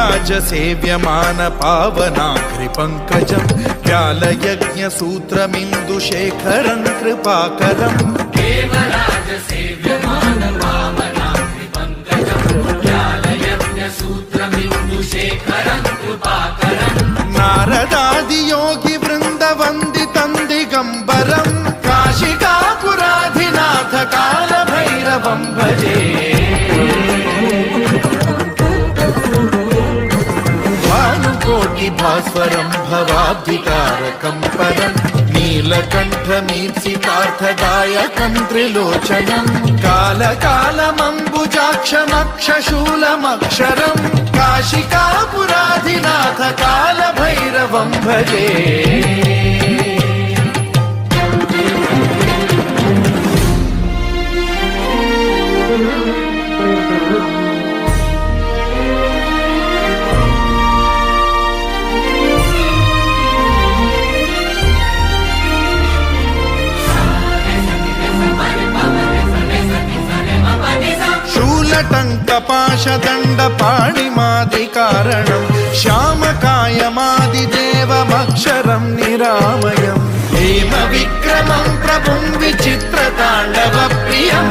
देवराजसेव्यमान पावनाघ्रिपङ्कजं व्यालयज्ञसूत्रमिन्दुशेखरं कृपाकरम् देवराजसेव्यमान पावनाघ्रिपङ्कजं व्यालयज्ञसूत्रमिन्दुशेखरं कृपाकरम् नारदादियोगिवृन्दवन्दितं दिगम्बरं काशिकापुराधिनाथ कालभैरवं भजे भास्वरं भवाब्धिकारकं परं नीलकण्ठमीप्सितार्थदायकं त्रिलोचनं कालकालमम्बुजाक्षमक्षशूलमक्षरं काशिकापुराधिनाथ कालभैरवं भजे शूलटङ्कपाशदण्डपाणिमादिकारणं श्यामकायमादिदेवमक्षरं निरामयं हेमविक्रमं प्रभुं विचित्रताण्डवप्रियं